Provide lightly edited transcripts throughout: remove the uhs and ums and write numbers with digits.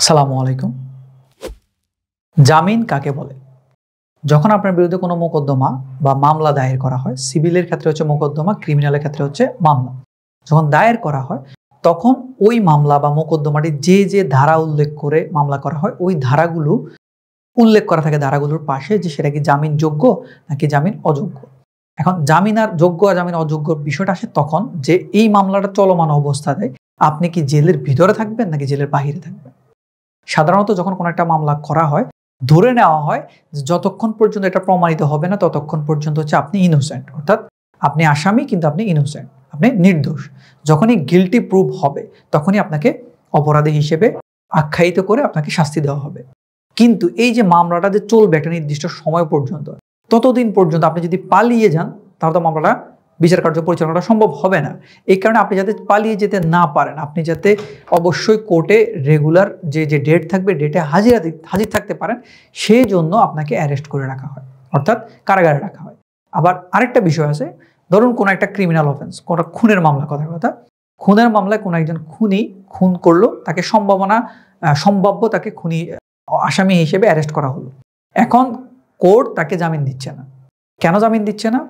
আসসালামু আলাইকুম। জামিন কাকে বলে? যখন আপনার বিরুদ্ধে কোনো মোকদ্দমা বা মামলা দায়ের করা হয়, সিভিলের ক্ষেত্রে হচ্ছে মোকদ্দমা, ক্রিমিনালের ক্ষেত্রে হচ্ছে মামলা। যখন দায়ের করা হয়, তখন ওই মামলা বা মোকদ্দমাটি যে ধারা উল্লেখ করে মামলা করা হয়, ওই ধারাগুলো উল্লেখ করা থাকে ধারাগুলোর পাশে যে সেটা কি জামিনযোগ্য নাকি জামিন অযোগ্য। এখন জামিন আর যোগ্য আর জামিন অযোগ্য বিষয়টা আসে তখন যে এই মামলাটা চলমান অবস্থাতে আপনি কি জেলের ভিতরে থাকবেন নাকি জেলের বাহিরে থাকবেন। সাধারণত যখন কোনো একটা মামলা করা হয়, ধরে নেওয়া হয় যে যতক্ষণ পর্যন্ত এটা প্রমাণিত হবে না ততক্ষণ পর্যন্ত হচ্ছে আপনি ইনোসেন্ট, অর্থাৎ আপনি আসামি কিন্তু আপনি ইনোসেন্ট, আপনি নির্দোষ। যখনই গিলটি প্রুভ হবে তখনই আপনাকে অপরাধী হিসেবে আখ্যায়িত করে আপনাকে শাস্তি দেওয়া হবে। কিন্তু এই যে মামলাটা যে চলবে একটা নির্দিষ্ট সময় পর্যন্ত, ততদিন পর্যন্ত আপনি যদি পালিয়ে যান তাহলে তো মামলাটা বিচার কার্য পরিচালনা করা সম্ভব হবে না। এই কারণে আপনি যাতে পালিয়ে যেতে না পারেন, আপনি যাতে অবশ্যই কোর্টে রেগুলার যে ডেট থাকবে ডেটে হাজির থাকতে পারেন, সেই জন্য আপনাকে অ্যারেস্ট করে রাখা হয়, অর্থাৎ কারাগারে রাখা হয়। আবার আরেকটা বিষয় আছে, ধরুন কোনো একটা ক্রিমিনাল অফেন্স, কোনো খুনের মামলা, কথা খুনের মামলায় কোনো একজন খুনি খুন করলো, তাকে সম্ভাব্য তাকে খুনি আসামি হিসেবে অ্যারেস্ট করা হলো। এখন কোর্ট তাকে জামিন দিচ্ছে না। কেন জামিন দিচ্ছে না?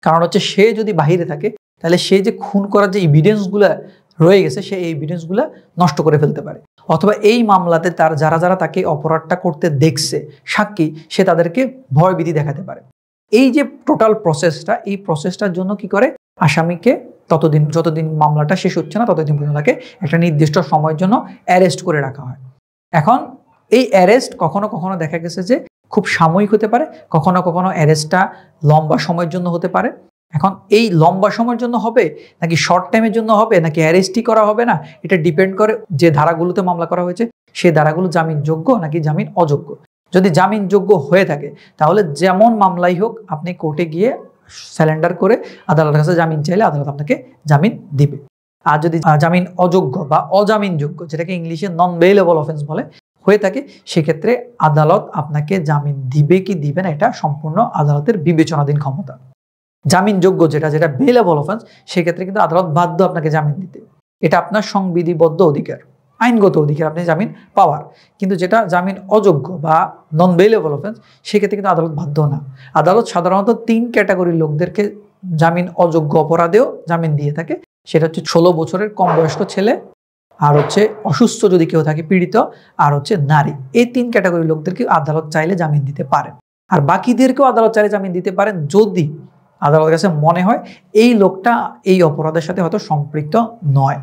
কারণ হচ্ছে সে যদি বাহিরে থাকে তাহলে সে যে খুন করার যে এভিডেন্সগুলো রয়ে গেছে সেই এভিডেন্সগুলো নষ্ট করে ফেলতে পারে, অথবা এই মামলাতে তার যারা তাকে অপরাধটা করতে দেখছে সাক্ষী, সে তাদেরকে ভয়ভীতি দেখাতে পারে। এই যে টোটাল প্রসেসটা, এই প্রসেসটার জন্য কি করে আসামিকে যতদিন মামলাটা শেষ হচ্ছে না ততদিন পর্যন্ত তাকে একটা নির্দিষ্ট সময়ের জন্য অ্যারেস্ট করে রাখা হয়। এখন এই অ্যারেস্ট কখনো কখনো দেখা গেছে যে খুব সাময়িক হতে পারে, কখনো কখনো অ্যারেস্টটা লম্বা সময়ের জন্য হতে পারে। এখন এই লম্বা সময়ের জন্য হবে নাকি শর্ট টাইমের জন্য হবে নাকি অ্যারেস্টই করা হবে না, এটা ডিপেন্ড করে যে ধারাগুলোতে মামলা করা হয়েছে সেই ধারাগুলো জামিনযোগ্য নাকি জামিন অযোগ্য। যদি জামিনযোগ্য হয়ে থাকে তাহলে যেমন মামলাই হোক আপনি কোর্টে গিয়ে স্যালেন্ডার করে আদালতের কাছে জামিন চাইলে আদালত আপনাকে জামিন দিবে। আর যদি জামিন অযোগ্য বা অজামিনযোগ্য, যেটাকে ইংলিশে নন বেইলেবল অফেন্স বলে, হয়ে থাকে, সেক্ষেত্রে আদালত আপনাকে জামিন দিবে কি দিবে না এটা সম্পূর্ণ আদালতের বিবেচনাধীন ক্ষমতা। জামিনযোগ্য যেটা বেইলেবল অফেন্স, সেক্ষেত্রে কিন্তু আদালত বাধ্য আপনাকে জামিন দিতে। এটা আপনার সংবিধিবদ্ধ অধিকার, আইনগত অধিকার আপনি জামিন পাওয়ার। কিন্তু যেটা জামিন অযোগ্য বা নন বেইলেবল অফেন্স, সেক্ষেত্রে কিন্তু আদালত বাধ্য না। আদালত সাধারণত 3 ক্যাটাগরির লোকদেরকে জামিন অযোগ্য অপরাধেও জামিন দিয়ে থাকে। সেটা হচ্ছে 16 বছরের কম বয়স্ক ছেলে, আর হচ্ছে অসুস্থ যদি কেউ থাকে পীড়িত, আর হচ্ছে নারী। এই 3 ক্যাটাগরির লোকদেরকে আদালত চাইলে জামিন দিতে পারেন। আর বাকিদেরকেও আদালত চাইলে জামিন দিতে পারেন যদি আদালতের কাছে মনে হয় এই লোকটা এই অপরাধের সাথে হয়তো সম্পৃক্ত নয়,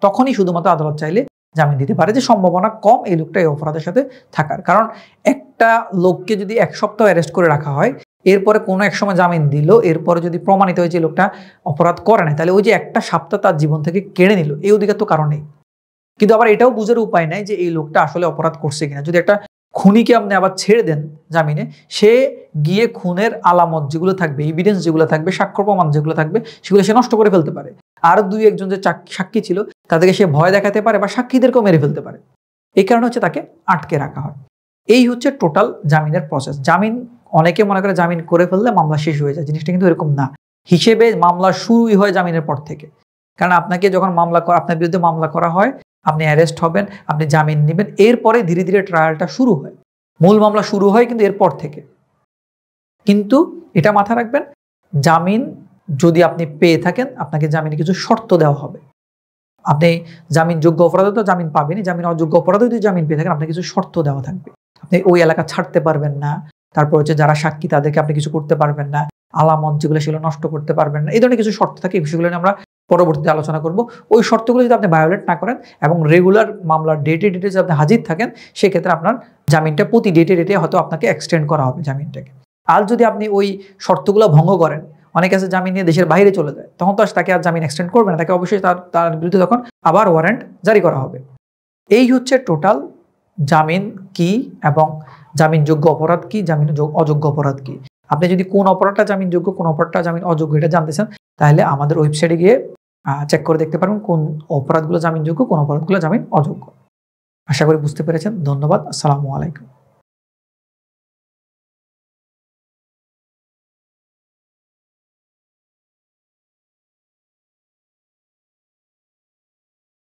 তখনই শুধুমাত্র আদালত চাইলে জামিন দিতে পারে যে সম্ভাবনা কম এই লোকটা এই অপরাধের সাথে থাকার। কারণ একটা লোককে যদি 1 সপ্তাহ অ্যারেস্ট করে রাখা হয়, এরপরে কোনো এক সময় জামিন দিল, এরপরে যদি প্রমাণিত হয় যে লোকটা অপরাধ করে না, তাহলে ওই যে একটা সপ্তাহ তার জীবন থেকে কেড়ে নিল, এই অধিকার তো কারণ নেই। কিন্তু আবার এটাও বুঝার উপায় নাই যে এই লোকটা আসলে অপরাধ করছে কিনা। যদি একটা খুনিকে আপনি আবার ছেড়ে দেন জামিনে, সে গিয়ে খুনের আলামত যেগুলো থাকবে, এভিডেন্স যেগুলো থাকবে, সাক্ষ্য প্রমাণ যেগুলো থাকবে, সেগুলো সে নষ্ট করে ফেলতে পারে। আর 2-1 যে সাক্ষী ছিল তাদেরকে সে ভয় দেখাতে পারে বা সাক্ষীদেরকেও মেরে ফেলতে পারে। এই কারণে হচ্ছে তাকে আটকে রাখা হয়। এই হচ্ছে টোটাল জামিনের প্রসেস। জামিন, অনেকে মনে করে জামিন করে ফেললে মামলা শেষ হয়ে যায়, জিনিসটা কিন্তু এরকম না। হিসেবে মামলা শুরুই হয় জামিনের পর থেকে। কারণ আপনাকে যখন আপনার বিরুদ্ধে মামলা করা হয়, আপনি অ্যারেস্ট হবেন, আপনি জামিন নেবেন, এরপরে ধীরে ধীরে ট্রায়ালটা শুরু হয়। মূল মামলা শুরু হয় কিন্তু এরপর থেকে। কিন্তু এটা মাথায় রাখবেন, জামিন যদি আপনি পেয়ে থাকেন আপনাকে জামিনে কিছু শর্ত দেওয়া হবে। আপনি জামিনযোগ্য অপরাধে তো জামিন পাবেনই, জামিন অযোগ্য অপরাধে যদি জামিন পেয়ে থাকেন আপনাকে কিছু শর্ত দেওয়া থাকবে। আপনি ওই এলাকা ছাড়তে পারবেন না, তারপর হচ্ছে যারা সাক্ষী তাদেরকে আপনি কিছু করতে পারবেন না, আলামত যেগুলো সেগুলো নষ্ট করতে পারবেন না, এই ধরনের কিছু শর্ত থাকে। এই বিষয়গুলো নিয়ে আমরা পরবর্তীতে আলোচনা করব। ওই শর্তগুলো যদি আপনি ভায়োলেট না করেন এবং রেগুলার মামলার ডেটে যদি আপনি হাজির থাকেন, সেক্ষেত্রে আপনার জামিনটা প্রতি ডেটে হয়তো আপনাকে এক্সটেন্ড করা হবে জামিনটাকে। আর যদি আপনি ওই শর্তগুলো ভঙ্গ করেন, অনেক আছে জামিন নিয়ে দেশের বাইরে চলে যায়, তখন তো তাকে আর জামিন এক্সটেন্ড করবে না, তাকে অবশ্যই তার বিরুদ্ধে তখন আবার ওয়ারেন্ট জারি করা হবে। এই হচ্ছে টোটাল জামিন কি এবং জামিনযোগ্য অপরাধ কি, জামিন অযোগ্য অপরাধ কি। আপনি যদি কোন অপরাধটা জামিনযোগ্য, কোন অপরাধটা জামিন অযোগ্য এটা জানতে চান, তাহলে আমাদের ওয়েবসাইটে গিয়ে চেক করে দেখতে পারবেন কোন অপরাধগুলো জামিনযোগ্য, কোন অপরাধগুলো জামিন অযোগ্য। আশা করি বুঝতে পেরেছেন। ধন্যবাদ। আসসালামু আলাইকুম।